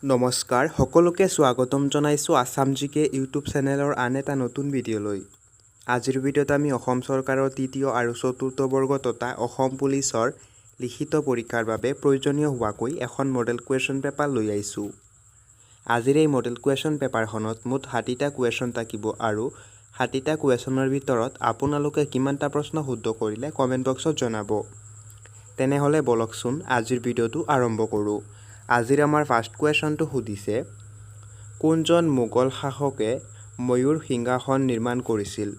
নমস্কাৰ সকলোকে স্বাগতম জনাইছোঁ আসাম জিকে ইউটিউব চেনেলৰ আন এটা নতুন ভিডিঅ'লৈ। আজিৰ ভিডিঅ'ত আমি অসম চৰকাৰৰ তৃতীয় আৰু চতুৰ্থ বৰ্গ তথা অসম পুলিচৰ লিখিত পৰীক্ষাৰ বাবে প্ৰয়োজনীয় হোৱাকৈ এখন মডেল কুৱেশ্যন পেপাৰ লৈ আহিছোঁ। আজিৰ এই মডেল কুৱেশ্যন পেপাৰখনত মুঠ 60টা কুৱেশ্যন থাকিব আৰু 60টা কুৱেশ্যনৰ ভিতৰত আপোনালোকে কিমানটা প্ৰশ্ন শুদ্ধ কৰিলে কমেণ্ট বক্সত জনাব। তেনেহ'লে বলকচোন আজিৰ ভিডিঅ'টো আৰম্ভ কৰোঁ। আজিৰ আমাৰ ফাৰ্ষ্ট কুৱেশ্যনটো সুধিছে, কোনজন মোগল শাসকে ময়ূৰ সিংহাসন নিৰ্মাণ কৰিছিল?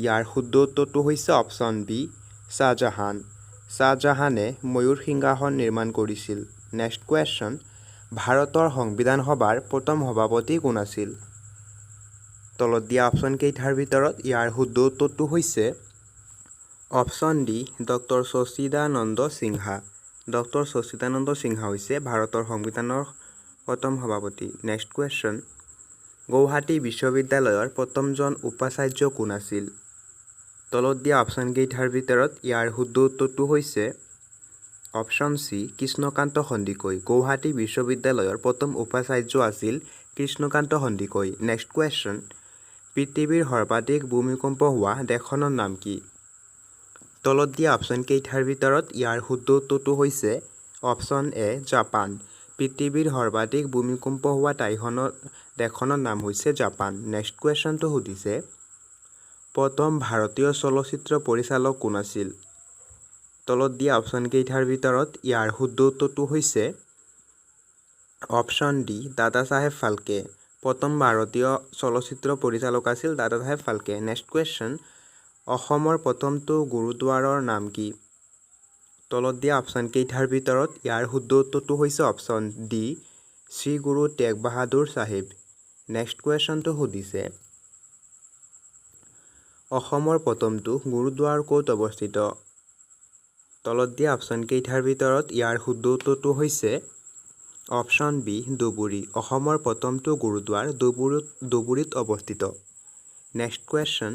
ইয়াৰ শুদ্ধ উত্তৰটো হৈছে অপশ্যন বি, শ্বাহজাহান। শ্বাহজাহানে ময়ূৰ সিংহাসন নিৰ্মাণ কৰিছিল। নেক্সট কুৱেশ্যন, ভাৰতৰ সংবিধান সভাৰ প্ৰথম সভাপতি কোন আছিল? তলত দিয়া অপশ্যন কেইটাৰ ভিতৰত ইয়াৰ শুদ্ধ উত্তৰটো হৈছে option D, doctor Sachidananda Sinha. Doctor Sachidananda Sinha হৈছে ভাৰতৰ সংবিধানৰ প্ৰথম সভাপতি। নেক্সট কুৱেশ্যন, গুৱাহাটী বিশ্ববিদ্যালয়ৰ প্ৰথমজন উপাচাৰ্য কোন আছিল? তলত দিয়া অপশ্যন কেইটাৰ ভিতৰত ইয়াৰ শুদ্ধ উত্তৰটো হৈছে অপশ্যন চি, কৃষ্ণকান্ত সন্দিকৈ। গুৱাহাটী বিশ্ববিদ্যালয়ৰ প্ৰথম উপাচাৰ্য আছিল কৃষ্ণকান্ত সন্দিকৈ। নেক্সট কুৱেশ্যন, পৃথিৱীৰ সৰ্বাধিক ভূমিকম্প হোৱা দেশখনৰ নাম কি? তলত দিয়া অপশ্যন কেইটাৰ ভিতৰত ইয়াৰ শুদ্ধ উত্তৰটো হৈছে অপশ্যন এ, জাপান। পৃথিৱীৰ সৰ্বাধিক ভূমিকম্প হোৱা দেশখনৰ নাম হৈছে জাপান। নেক্সট কুৱেশ্যনটো সুধিছে, প্ৰথম ভাৰতীয় চলচ্চিত্ৰ পৰিচালক কোন আছিল? তলত দিয়া অপশ্যন কেইটাৰ ভিতৰত ইয়াৰ শুদ্ধ উত্তৰটো হৈছে অপশ্যন ডি, দাদা চাহেব ফাল্কে। প্ৰথম ভাৰতীয় চলচ্চিত্ৰ পৰিচালক আছিল দাদা চাহেব ফাল্কে। নেক্সট কুৱেশ্যন, অসমৰ প্ৰথমটো গুৰুদ্বাৰৰ নাম কি? তলত দিয়া অপশ্যন কেইটাৰ ভিতৰত ইয়াৰ শুদ্ধ উত্তৰটো হৈছে অপশ্যন ডি, শ্ৰী গুৰু টেগ বাহাদুৰ চাহিব। নেক্সট কুৱেশ্যনটো সুধিছে, অসমৰ প্ৰথমটো গুৰুদ্বাৰ ক'ত অৱস্থিত? তলত দিয়া অপশ্যন কেইটাৰ ভিতৰত ইয়াৰ শুদ্ধ উত্তৰটো হৈছে অপশ্যন বি, ধুবুৰী। অসমৰ প্ৰথমটো গুৰুদ্বাৰ ধুবুৰীত অৱস্থিত। নেক্সট কুৱেশ্যন,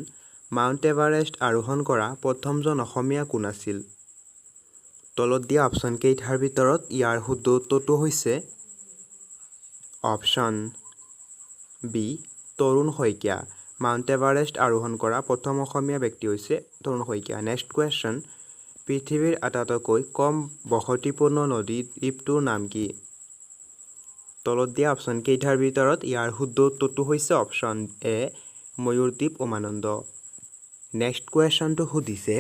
মাউণ্ট এভাৰেষ্ট আৰোহণ কৰা প্ৰথমজন অসমীয়া কোন আছিল? তলত দিয়া অপশ্যন কেইটাৰ ভিতৰত ইয়াৰ শুদ্ধ উত্তৰটো হৈছে অপশ্যন বি, তৰুণ শইকীয়া। মাউণ্ট এভাৰেষ্ট আৰোহণ কৰা প্ৰথম অসমীয়া ব্যক্তি হৈছে তৰুণ শইকীয়া। নেক্সট কুৱেশ্যন, পৃথিৱীৰ আটাইতকৈ কম বসতিপূৰ্ণ নদী দ্বীপটোৰ নাম কি? তলত দিয়া অপশ্যন কেইটাৰ ভিতৰত ইয়াৰ শুদ্ধ উত্তৰটো হৈছে অপশ্যন এ, ময়ূৰদ্বীপ উমানন্দ। নেক্সট কুৱেশ্যনটো সুধিছে,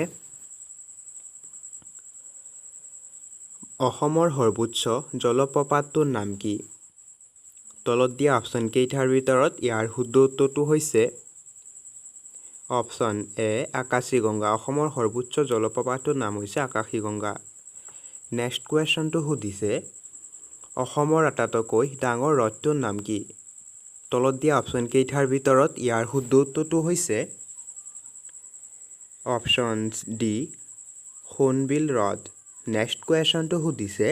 অসমৰ সৰ্বোচ্চ জলপ্ৰপাতটোৰ নাম কি? তলত দিয়া অপশ্যন কেইটাৰ ভিতৰত ইয়াৰ শুদ্ধ উত্তৰটো হৈছে অপশ্যন এ, আকাশীগংগা। অসমৰ সৰ্বোচ্চ জলপ্ৰপাতটোৰ নাম হৈছে আকাশীগংগা। নেক্সট কুৱেশ্যনটো সুধিছে, অসমৰ আটাইতকৈ ডাঙৰ হ্ৰদটোৰ নাম কি? তলত দিয়া অপশ্যন কেইটাৰ ভিতৰত ইয়াৰ শুদ্ধ উত্তৰটো হৈছে অপশ্যন ডি, সোণবিল হ্ৰদ। নেক্সট কুৱেশ্যনটো সুধিছে,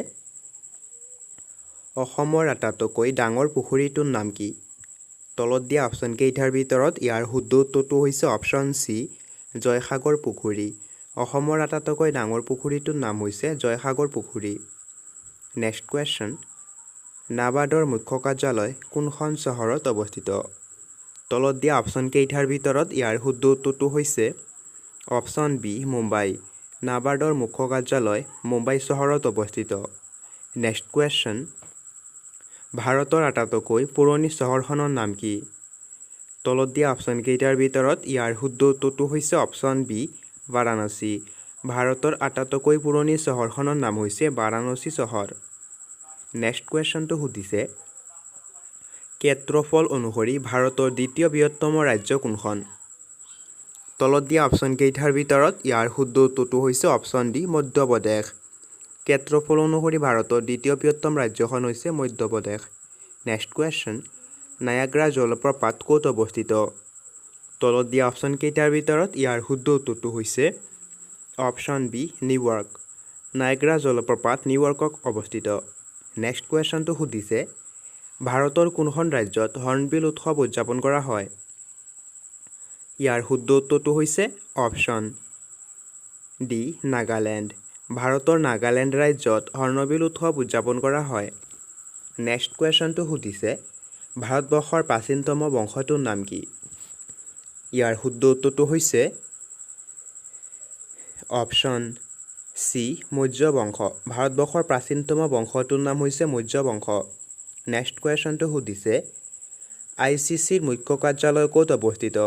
অসমৰ আটাইতকৈ ডাঙৰ পুখুৰীটোৰ নাম কি? তলত দিয়া অপশ্যন কেইটাৰ ভিতৰত ইয়াৰ শুদ্ধ উত্তৰটো হৈছে অপশ্যন চি, জয়সাগৰ পুখুৰী। অসমৰ আটাইতকৈ ডাঙৰ পুখুৰীটোৰ নাম হৈছে জয়সাগৰ পুখুৰী। নেক্সট কুৱেশ্যন, নাবাৰ্ডৰ মুখ্য কাৰ্যালয় কোনখন চহৰত অৱস্থিত? তলত দিয়া অপশ্যন কেইটাৰ ভিতৰত ইয়াৰ শুদ্ধ উত্তৰটো হৈছে অপশ্যন বি, মুম্বাই। নাবাৰ্ডৰ মুখ্য কাৰ্যালয় মুম্বাই চহৰত অৱস্থিত। নেক্সট কুৱেশ্যন, ভাৰতৰ আটাইতকৈ পুৰণি চহৰখনৰ নাম কি? তলত দিয়া অপশ্যন কেইটাৰ ভিতৰত ইয়াৰ শুদ্ধ উত্তৰটো হৈছে অপশ্যন বি, বাৰাণসী। ভাৰতৰ আটাইতকৈ পুৰণি চহৰখনৰ নাম হৈছে বাৰাণসী চহৰ। নেক্সট কুৱেশ্যনটো সুধিছে, ক্ষেত্ৰফল অনুসৰি ভাৰতৰ দ্বিতীয় বৃহত্তম ৰাজ্য কোনখন? তলত দিয়া অপশ্যন কেইটাৰ ভিতৰত ইয়াৰ শুদ্ধ উত্তৰটো হৈছে অপশ্যন ডি, মধ্যপ্ৰদেশ। ক্ষেত্ৰফল অনুসৰি ভাৰতৰ দ্বিতীয় বৃহত্তম ৰাজ্যখন হৈছে মধ্যপ্ৰদেশ। নেক্সট কুৱেশ্যন, নায়াগ্ৰা জলপ্ৰপাত ক'ত অৱস্থিত? তলত দিয়া অপশ্যন কেইটাৰ ভিতৰত ইয়াৰ শুদ্ধ উত্তৰটো হৈছে অপশ্যন বি, নিউয়ৰ্ক। নায়াগ্ৰা জলপ্ৰপাত নিউয়ৰ্কত অৱস্থিত। নেক্সট কুৱেশ্যনটো সুধিছে, ভাৰতৰ কোনখন ৰাজ্যত হৰ্ণবিল উৎসৱ উদযাপন কৰা হয়? ইয়াৰ শুদ্ধ উত্তৰটো হৈছে অপশ্যন ডি, নাগালেণ্ড। ভাৰতৰ নাগালেণ্ড ৰাজ্যত হৰ্ণবিল উৎসৱ উদযাপন কৰা হয়। নেক্সট কুৱেশ্যনটো সুধিছে ভাৰতবৰ্ষৰ প্ৰাচীনতম বংশটোৰ নাম কি? ইয়াৰ শুদ্ধ উত্তৰটো হৈছে অপশ্যন চি মৌৰ্য বংশ। ভাৰতবৰ্ষৰ প্ৰাচীনতম বংশটোৰ নাম হৈছে মৌৰ্য বংশ। নেক্সট কুৱেশ্যনটো সুধিছে ICCৰ মুখ্য কাৰ্যালয় ক'ত অৱস্থিত?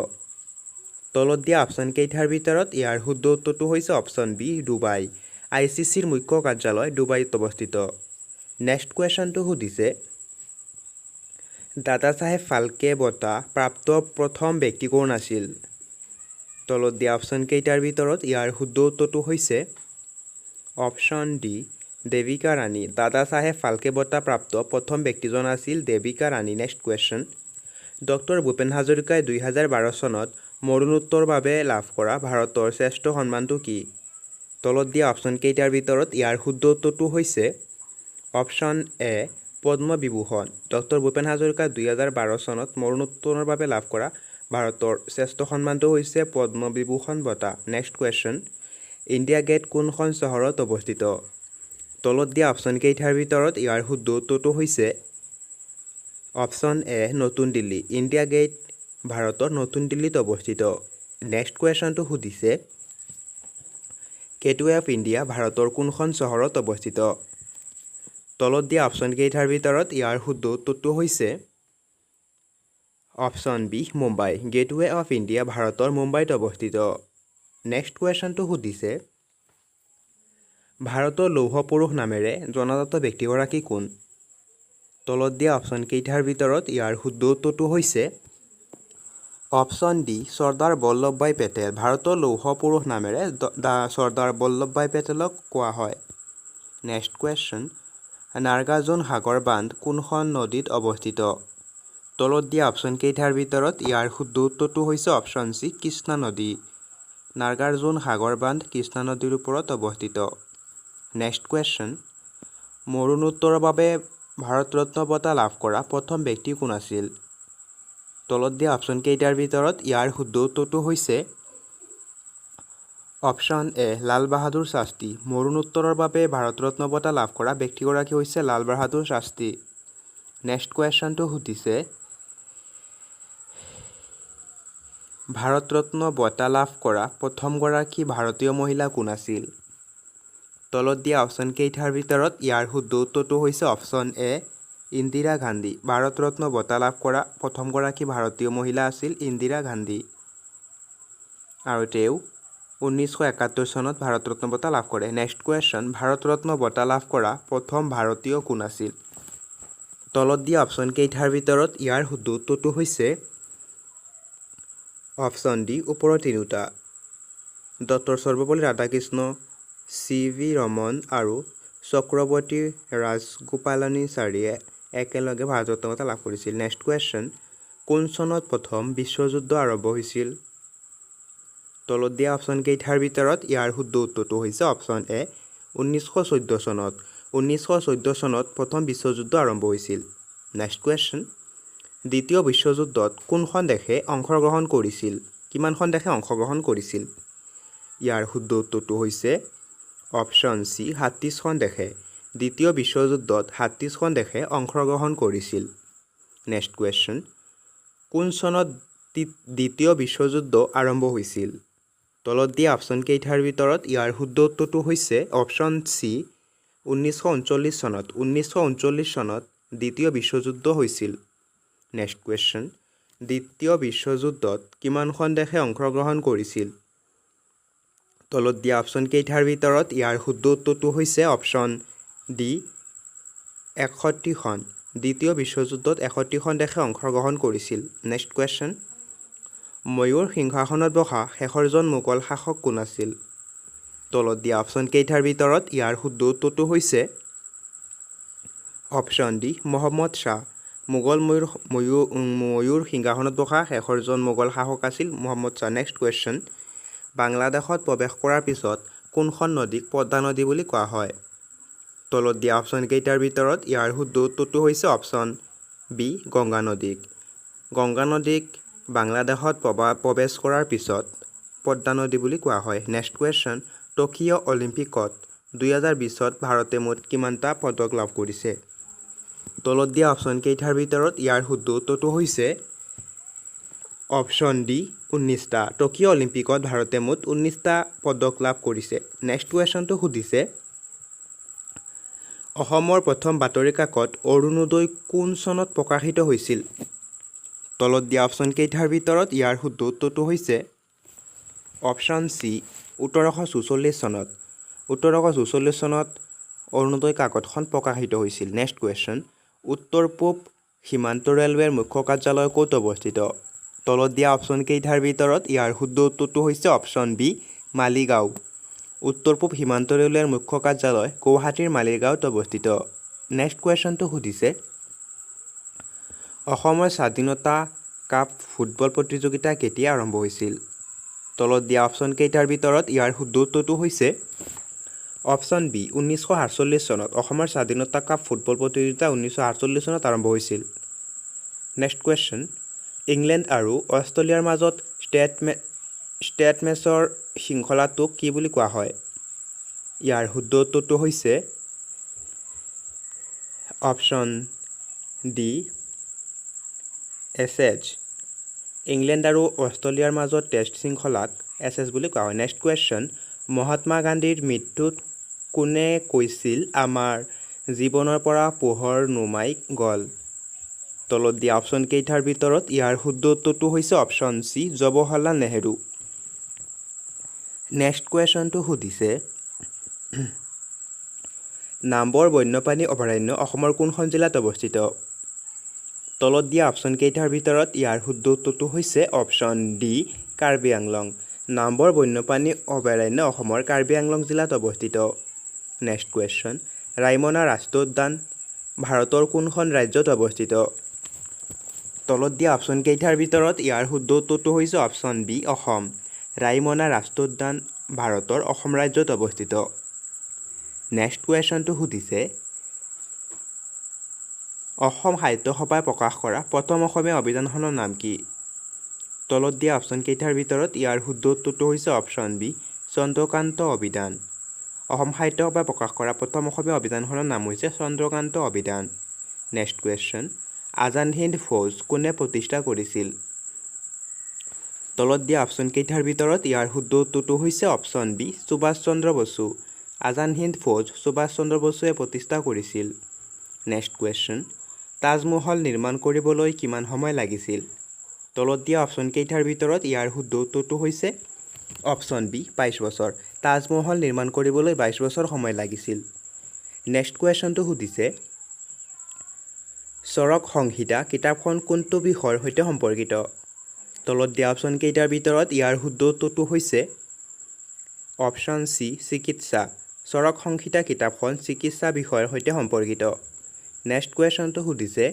তলত দিয়া অপশ্যন কেইটাৰ ভিতৰত ইয়াৰ শুদ্ধ উত্তৰটো হৈছে অপশ্যন বি ডুবাই। ICCৰ মুখ্য কাৰ্যালয় ডুবাইত অৱস্থিত। নেক্সট কুৱেশ্যনটো সুধিছে দাদা চাহেব ফাল্কে বঁটা প্ৰাপ্ত প্ৰথম ব্যক্তি কোন আছিল? তলত দিয়া অপশ্যন কেইটাৰ ভিতৰত ইয়াৰ শুদ্ধ উত্তৰটো হৈছে অপশ্যন ডি দেৱিকা ৰাণী। দাদা চাহেব ফাল্কে বঁটা প্ৰাপ্ত প্ৰথম ব্যক্তিজন আছিল দেৱিকা ৰাণী। নেক্সট কুৱেশ্যন ডক্টৰ ভূপেন হাজৰিকাই 2012 চনত মৰণোত্তৰ বাবে লাভ কৰা ভাৰতৰ শ্ৰেষ্ঠ সন্মানটো কি? তলত দিয়া অপশ্যন কেইটাৰ ভিতৰত ইয়াৰ শুদ্ধ উত্তৰটো হৈছে option A Padma Vibhushan. Doctor Bhupen হাজৰিকাই 2012 চনত মৰণোত্তৰৰ বাবে লাভ কৰা ভাৰতৰ শ্ৰেষ্ঠ সন্মানটো হৈছে পদ্মবিভূষণ বঁটা। নেক্সট কুৱেশ্যন ইণ্ডিয়া গেট কোনখন চহৰত অৱস্থিত? তলত দিয়া অপশ্যন কেইটাৰ ভিতৰত ইয়াৰ শুদ্ধ উত্তৰটো হৈছে অপশ্যন এ নতুন দিল্লী। ইণ্ডিয়া গেট ভাৰতৰ নতুন দিল্লীত অৱস্থিত। নেক্সট কুৱেশ্যনটো সুধিছে গেটৱে অফ ইণ্ডিয়া ভাৰতৰ কোনখন চহৰত অৱস্থিত? তলত দিয়া অপশ্যন কেইটাৰ ভিতৰত ইয়াৰ শুদ্ধ উত্তৰটো হৈছে option B Mumbai. Gateway of India ভাৰতৰ মুম্বাইত অৱস্থিত। নেক্সট কুৱেশ্যনটো সুধিছে ভাৰতৰ লৌহ পুৰুষ নামেৰে জনাজাত ব্যক্তিগৰাকী কোন? তলত দিয়া অপশ্যন কেইটাৰ ভিতৰত ইয়াৰ শুদ্ধ উত্তৰটো হৈছে অপশ্যন ডি চৰ্দাৰ বল্লভভাই পেটেল। ভাৰতৰ লৌহ পুৰুষ নামেৰে চৰ্দাৰ বল্লভভাই পেটেলক কোৱা হয়। নেক্সট কুৱেশ্যন নাগাৰ্জুন সাগৰ বান্ধ কোনখন নদীত অৱস্থিত? তলত দিয়া অপশ্যন কেইটাৰ ভিতৰত ইয়াৰ শুদ্ধ উত্তৰটো হৈছে অপশ্যন চি কৃষ্ণা নদী। নাগাৰ্জুন সাগৰ বান্ধ কৃষ্ণা নদীৰ ওপৰত অৱস্থিত। নেক্সট কুৱেশ্যন মৰণোত্তৰৰ বাবে ভাৰত ৰত্ন বঁটা লাভ কৰা প্ৰথম ব্যক্তি কোন আছিল? তলত দিয়া অপশ্যন কেইটাৰ ভিতৰত ইয়াৰ শুদ্ধ উত্তৰটো হৈছে অপশ্যন এ লাল বাহাদুৰ শাস্ত্ৰী। মৰণোত্তৰৰ বাবে ভাৰত ৰত্ন বঁটা লাভ কৰা ব্যক্তিগৰাকী হৈছে লাল বাহাদুৰ শাস্ত্ৰী। নেক্সট কুৱেশ্যনটো সুধিছে ভাৰত ৰত্ন বঁটা লাভ কৰা প্ৰথমগৰাকী ভাৰতীয় মহিলা কোন আছিল? তলত দিয়া অপশ্যন কেইটাৰ ভিতৰত ইয়াৰ শুদ্ধ উত্তৰটো হৈছে অপশ্যন এ ইন্দিৰা গান্ধী। ভাৰত ৰত্ন বঁটা লাভ কৰা প্ৰথমগৰাকী ভাৰতীয় মহিলা আছিল ইন্দিৰা গান্ধী আৰু তেওঁ 1971 চনত ভাৰত ৰত্ন বঁটা লাভ কৰে। নেক্সট কুৱেশ্যন ভাৰত ৰত্ন বঁটা লাভ কৰা প্ৰথম ভাৰতীয় কোন আছিল? তলত দিয়া অপশ্যন কেইটাৰ ভিতৰত ইয়াৰ শুদ্ধ উত্তৰটো হৈছে অপশ্যন ডি ওপৰৰ তিনিওটা। ডক্টৰ সৰ্বপল্লী ৰাধাকৃষ্ণ, CV ৰমন আৰু চক্ৰৱৰ্তী ৰাজগোপালানীচাৰীয়ে একেলগে ভাৰত ৰত্ন বঁটা লাভ কৰিছিল। নেক্সট কুৱেশ্যন কোন চনত প্ৰথম বিশ্বযুদ্ধ আৰম্ভ হৈছিল? তলত দিয়া অপশ্যন কেইটাৰ ভিতৰত ইয়াৰ শুদ্ধ উত্তৰটো হৈছে অপশ্যন এ 1914 চনত। 1914 চনত প্ৰথম বিশ্বযুদ্ধ আৰম্ভ হৈছিল। নেক্সট কুৱেশ্যন দ্বিতীয় বিশ্বযুদ্ধত কোনখন দেশে অংশগ্ৰহণ কৰিছিল? কিমানখন দেশে অংশগ্ৰহণ কৰিছিল? ইয়াৰ শুদ্ধ উত্তৰটো হৈছে অপশ্যন চি 37খন দেশে। দ্বিতীয় বিশ্বযুদ্ধত 37খন দেশে অংশগ্ৰহণ কৰিছিল। নেক্সট কুৱেশ্যন কোন চনত দ্বিতীয় বিশ্বযুদ্ধ আৰম্ভ হৈছিল? তলত দিয়া অপশ্যন কেইটাৰ ভিতৰত ইয়াৰ শুদ্ধ উত্তৰটো হৈছে অপশ্যন চি 1939 চনত। 1939 চনত দ্বিতীয় বিশ্বযুদ্ধ হৈছিল। নেক্সট কুৱেশ্যন দ্বিতীয় বিশ্বযুদ্ধত কিমানখন দেশে অংশগ্ৰহণ কৰিছিল? তলত দিয়া অপশ্যন কেইটাৰ ভিতৰত ইয়াৰ শুদ্ধ উত্তৰটো হৈছে অপশ্যন ডি 61খন। দ্বিতীয় বিশ্বযুদ্ধত 61খন দেশে অংশগ্ৰহণ কৰিছিল। নেক্সট কুৱেশ্যন ময়ূৰ সিংহাসনত বহা শেষৰজন মোগল শাসক কোন আছিল? তলত দিয়া অপশ্যন কেইটাৰ ভিতৰত ইয়াৰ শুদ্ধ উত্তৰটো হৈছে অপশ্যন ডি মহম্মদ শ্বাহ। মোগল ময়ূৰ সিংহাসনত বহা শেষৰজন মোগল শাসক আছিল মহম্মদ শ্বাহ। নেক্সট কুৱেশ্যন বাংলাদেশত প্ৰৱেশ কৰাৰ পিছত কোনখন নদীক পদ্মা নদী বুলি কোৱা হয়? তলত দিয়া অপশ্যন কেইটাৰ ভিতৰত ইয়াৰ শুদ্ধ উত্তৰটো হৈছে অপশ্যন বি গংগা নদীক। গংগা নদীক বাংলাদেশত প্ৰৱেশ কৰাৰ পিছত পদ্মা নদী বুলি কোৱা হয়। নেক্সট কুৱেশ্যন টকিঅ' অলিম্পিকত 2020ত ভাৰতে মুঠ কিমানটা পদক লাভ কৰিছে? তলত দিয়া অপশ্যন কেইটাৰ ভিতৰত ইয়াৰ শুদ্ধ উত্তৰটো হৈছে অপশ্যন ডি 19টা। টকিঅ' অলিম্পিকত ভাৰতে মুঠ 19টা পদক লাভ কৰিছে। নেক্সট কুৱেশ্যনটো সুধিছে অসমৰ প্ৰথম বাতৰি কাকত অৰুণোদয় কোন চনত প্ৰকাশিত হৈছিল? তলত দিয়া অপশ্যন কেইটাৰ ভিতৰত ইয়াৰ শুদ্ধ উত্তৰটো হৈছে অপশ্যন চি 1844 চনত। 1844 চনত অৰুণোদয় কাকতখন প্ৰকাশিত হৈছিল। নেক্সট কুৱেশ্যন উত্তৰ পূব সীমান্ত ৰেলৱেৰ মুখ্য কাৰ্যালয় ক'ত অৱস্থিত? তলত দিয়া অপশ্যন কেইটাৰ ভিতৰত ইয়াৰ শুদ্ধ উত্তৰটো হৈছে অপশ্যন বি মালিগাঁও। উত্তৰ পূব সীমান্ত ৰেলৱেৰ মুখ্য কাৰ্যালয় গুৱাহাটীৰ মালিগাঁৱত অৱস্থিত। নেক্সট কুৱেশ্যনটো সুধিছে অসমৰ স্বাধীনতা কাপ ফুটবল প্ৰতিযোগিতা কেতিয়া আৰম্ভ হৈছিল? তলত দিয়া অপশ্যন কেইটাৰ ভিতৰত ইয়াৰ শুদ্ধ উত্তৰটো হৈছে অপশ্যন বি 1948 চনত। অসমৰ স্বাধীনতা কাপ ফুটবল প্ৰতিযোগিতা 1948 চনত আৰম্ভ হৈছিল। নেক্সট কুৱেশ্যন ইংলেণ্ড আৰু অষ্ট্ৰেলিয়াৰ মাজত ষ্টেট মেচৰ শৃংখলাটোক কি বুলি কোৱা হয়? ইয়াৰ শুদ্ধ উত্তৰটো হৈছে অপশ্যন ডি এছ ইংলেণ্ড আৰু অষ্ট্ৰেলিয়াৰ মাজত টেষ্ট শৃংখলাক এছ বুলি কোৱা হয়। নেক্সট কুৱেশ্যন মহাত্মা গান্ধীৰ মৃত্যুত কোনে কৈছিল আমাৰ জীৱনৰ পৰা পোহৰ নুমাই গ'ল? তলত দিয়া অপশ্যন কেইটাৰ ভিতৰত ইয়াৰ শুদ্ধ উত্তৰটো হৈছে option C Jawaharlal Nehru. Next কুৱেশ্যনটো সুধিছে নাম্বৰ বন্যপ্ৰাণী অভয়াৰণ্য অসমৰ কোনখন জিলাত অৱস্থিত? তলত দিয়া অপশ্যন কেইটাৰ ভিতৰত ইয়াৰ শুদ্ধ উত্তৰটো হৈছে option D Karbi Anglong. Number বন্যপ্ৰাণী অভয়াৰণ্য অসমৰ কাৰ্বি আংলং জিলাত অৱস্থিত। নেক্সট কুৱেশ্যন ৰায়মনা ৰাষ্ট্ৰীয় উদ্যান ভাৰতৰ কোনখন ৰাজ্যত অৱস্থিত? তলত দিয়া অপশ্যন কেইটাৰ ভিতৰত ইয়াৰ শুদ্ধ উত্তৰটো হৈছে অপশ্যন বি অসম। ৰায়মনা ৰাষ্ট্ৰীয় উদ্যান ভাৰতৰ অসম ৰাজ্যত অৱস্থিত। নেক্সট কুৱেশ্যনটো সুধিছে অসম সাহিত্য সভাই প্ৰকাশ কৰা প্ৰথম অসমীয়া অভিধানখনৰ নাম কি? তলত দিয়া অপশ্যন কেইটাৰ ভিতৰত ইয়াৰ শুদ্ধ উত্তৰটো হৈছে অপশ্যন বি চন্দ্ৰকান্ত অভিধান। অসম সাহিত্য সভাই প্ৰকাশ কৰা প্ৰথম অসমীয়া অভিধানখনৰ নাম হৈছে চন্দ্ৰকান্ত অভিধান। নেক্সট কুৱেশ্যন আজাদ হিন্দ ফৌজ কোনে প্ৰতিষ্ঠা কৰিছিল? তলত দিয়া অপশ্যন কেইটাৰ ভিতৰত ইয়াৰ শুদ্ধ উত্তৰটো হৈছে অপশ্যন বি সুভাষ চন্দ্ৰ বসু। আজাদ হিন্দ ফৌজ সুভাষ চন্দ্ৰ বসুৱে প্ৰতিষ্ঠা কৰিছিল। নেক্সট কুৱেশ্যন তাজমহল নিৰ্মাণ কৰিবলৈ কিমান সময় লাগিছিল? তলত দিয়া অপশ্যন কেইটাৰ ভিতৰত ইয়াৰ শুদ্ধ উত্তৰটো হৈছে অপশ্যন বি 22 বছৰ। তাজমহল নিৰ্মাণ কৰিবলৈ 22 বছৰ সময় লাগিছিল। নেক্সট কুৱেশ্যনটো সুধিছে চৰক সংহিতা কিতাপখন কোনটো বিষয়ৰ সৈতে সম্পৰ্কিত? তলত দিয়া অপশ্যন কেইটাৰ ভিতৰত ইয়াৰ শুদ্ধ উত্তৰটো হৈছে অপশ্যন চি চিকিৎসা। চৰক সংহিতা কিতাপখন চিকিৎসা বিষয়ৰ সৈতে সম্পৰ্কিত। নেক্সট কুৱেশ্যনটো সুধিছে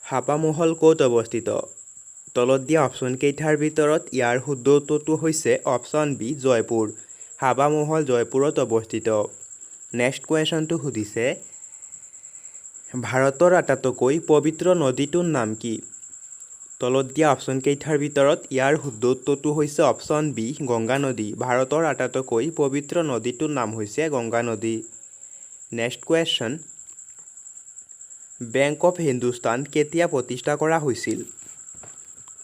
হাপামহল ক'ত অৱস্থিত? তলত দিয়া অপশ্যন কেইটাৰ ভিতৰত ইয়াৰ শুদ্ধ উত্তৰটো হৈছে অপশ্যন বি জয়পুৰ। হাপামহল জয়পুৰত অৱস্থিত। নেক্সট কুৱেশ্যনটো সুধিছে ভাৰতৰ আটাইতকৈ পবিত্ৰ নদীটোৰ নাম কি? তলত দিয়া অপশ্যন কেইটাৰ ভিতৰত ইয়াৰ শুদ্ধ উত্তৰটো হৈছে অপশ্যন বি গংগা নদী। ভাৰতৰ আটাইতকৈ পবিত্ৰ নদীটোৰ নাম হৈছে গংগা নদী। Next question bank of Hindustan কেতিয়া প্ৰতিষ্ঠা কৰা হৈছিল?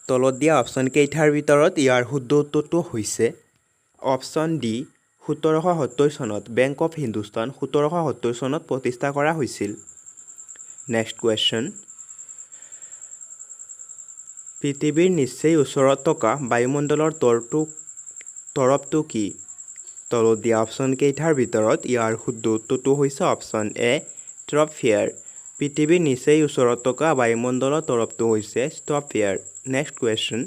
তলত দিয়া অপশ্যন কেইটাৰ ভিতৰত ইয়াৰ শুদ্ধ উত্তৰটো হৈছে অপশ্যন ডি 1770 চনত। বেংক অফ হিন্দুস্তান 1770 চনত প্ৰতিষ্ঠা কৰা হৈছিল। নেক্সট কুৱেশ্যন পৃথিৱীৰ নিচেই ওচৰত থকা বায়ুমণ্ডলৰ তৰপটো কি? তলত দিয়া অপশ্যন কেইটাৰ ভিতৰত ইয়াৰ শুদ্ধ উত্তৰটো হৈছে অপশ্যন এ ট্ৰপোস্ফিয়াৰ। পৃথিৱীৰ নিচেই ওচৰত থকা বায়ুমণ্ডলৰ তৰপটো হৈছে ট্ৰপোস্ফিয়াৰ। নেক্সট কুৱেশ্যন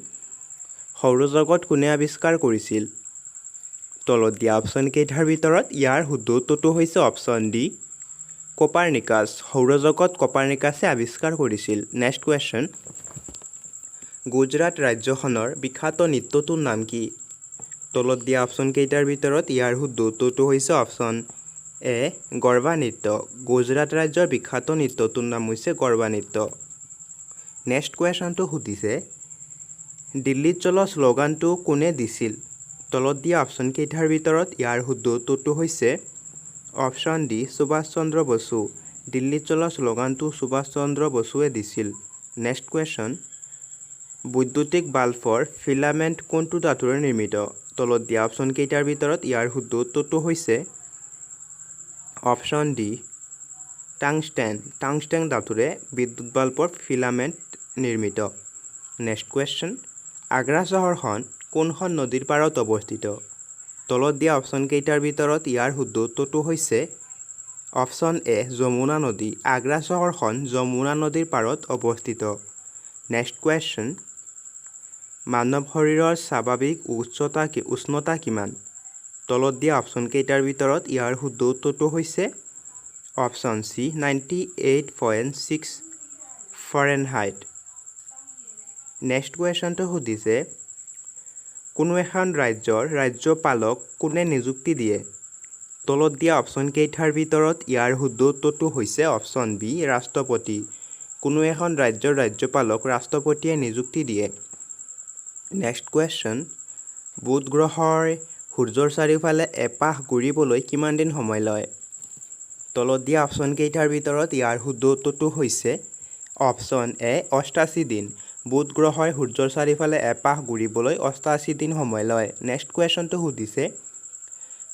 সৌৰজগত কোনে আৱিষ্কাৰ কৰিছিল? তলত দিয়া অপশ্যন কেইটাৰ ভিতৰত ইয়াৰ শুদ্ধ উত্তৰটো হৈছে অপশ্যন ডি কোপাৰ্নিকাছ। সৌৰজগত কোপাৰ্নিকাছে আৱিষ্কাৰ কৰিছিল। নেক্সট কুৱেশ্যন গুজৰাট ৰাজ্যখনৰ বিখ্যাত নৃত্যটোৰ নাম কি? তলত দিয়া অপশ্যন কেইটাৰ ভিতৰত ইয়াৰ শুদ্ধ উত্তৰটো হৈছে অপশ্যন এ গৰবা নৃত্য। গুজৰাট ৰাজ্যৰ বিখ্যাত নৃত্যটোৰ নাম হৈছে গৰবা নৃত্য। নেক্সট কুৱেশ্যনটো সুধিছে দিল্লীত চলো শ্লোগানটো কোনে দিছিল? তলত দিয়া অপশ্যন কেইটাৰ ভিতৰত ইয়াৰ শুদ্ধ উত্তৰটো হৈছে অপশ্যন ডি সুভাষ চন্দ্ৰ বসু দিল্লীত চলা শ্লোগানটো সুভাষ চন্দ্ৰ বসুৱে দিছিল নেক্সট কুৱেশ্যন বৈদ্যুতিক বাল্বৰ ফিলামেণ্ট কোনটো ধাতুৰে নিৰ্মিত তলত দিয়া অপশ্যন কেইটাৰ ভিতৰত ইয়াৰ শুদ্ধ উত্তৰটো হৈছে অপশ্যন ডি টাংষ্টেন ধাতুৰে বিদ্যুৎ বাল্বৰ ফিলামেণ্ট নিৰ্মিত নেক্সট কুৱেশ্যন আগ্ৰা চহৰখন কোনখন নদীৰ পাৰত অৱস্থিত তলত দিয়া অপশ্যন কেইটাৰ ভিতৰত ইয়াৰ শুদ্ধ উত্তৰটো হৈছে অপশ্যন এ যমুনা নদী আগ্ৰা চহৰখন যমুনা নদীৰ পাৰত অৱস্থিত নেক্সট কুৱেশ্যন মানৱ শৰীৰৰ স্বাভাৱিক উষ্ণতা কিমান তলত দিয়া অপশ্যন কেইটাৰ ভিতৰত ইয়াৰ শুদ্ধ উত্তৰটো হৈছে অপশ্যন চি 98.6 ফাৰেনহাইট নেক্সট কুৱেশ্যনটো সুধিছে কোনো এখন ৰাজ্যৰ ৰাজ্যপালক কোনে নিযুক্তি দিয়ে তলত দিয়া অপশ্যন কেইটাৰ ভিতৰত ইয়াৰ শুদ্ধ উত্তৰটো হৈছে অপশ্যন বি ৰাষ্ট্ৰপতি কোনো এখন ৰাজ্যৰ ৰাজ্যপালক ৰাষ্ট্ৰপতিয়ে নিযুক্তি দিয়ে নেক্সট কুৱেশ্যন বুধ গ্ৰহৰ সূৰ্যৰ চাৰিওফালে এপাহ ঘূৰিবলৈ কিমান দিন সময় লয় তলত দিয়া অপশ্যন কেইটাৰ ভিতৰত ইয়াৰ শুদ্ধ উত্তৰটো হৈছে অপশ্যন এ 88 দিন বুধ গ্ৰহৰ সূৰ্যৰ চাৰিওফালে এপাহ ঘূৰিবলৈ 88 দিন সময় লয় নেক্সট কুৱেশ্যনটো সুধিছে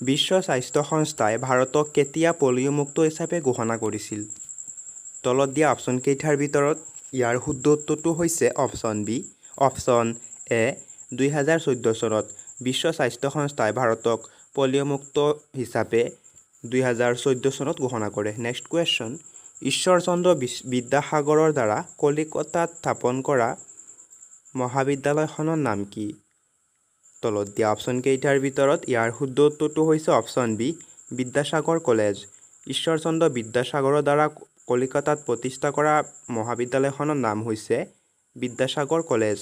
বিশ্ব স্বাস্থ্য সংস্থাই ভাৰতক কেতিয়া পলিঅ'মুক্ত হিচাপে ঘোষণা কৰিছিল তলত দিয়া অপশ্যন কেইটাৰ ভিতৰত ইয়াৰ শুদ্ধ উত্তৰটো হৈছে অপশ্যন বি অপশ্যন এ 2014 চনত বিশ্ব স্বাস্থ্য সংস্থাই ভাৰতক পলিঅ'মুক্ত হিচাপে 2014 চনত ঘোষণা কৰে নেক্সট কুৱেশ্যন ঈশ্বৰচন্দ্ৰ বিদ্যাসাগৰৰ দ্বাৰা কলিকতাত স্থাপন কৰা মহাবিদ্যালয়খনৰ নাম কি তলত দিয়া অপশ্যন কেইটাৰ ভিতৰত ইয়াৰ শুদ্ধ উত্তৰটো হৈছে option B Vidyasagar college Ishwarchandra বিদ্যাসাগৰৰ দ্বাৰা কলিকতাত প্ৰতিষ্ঠা কৰা মহাবিদ্যালয়খনৰ নাম হৈছে বিদ্যাসাগৰ কলেজ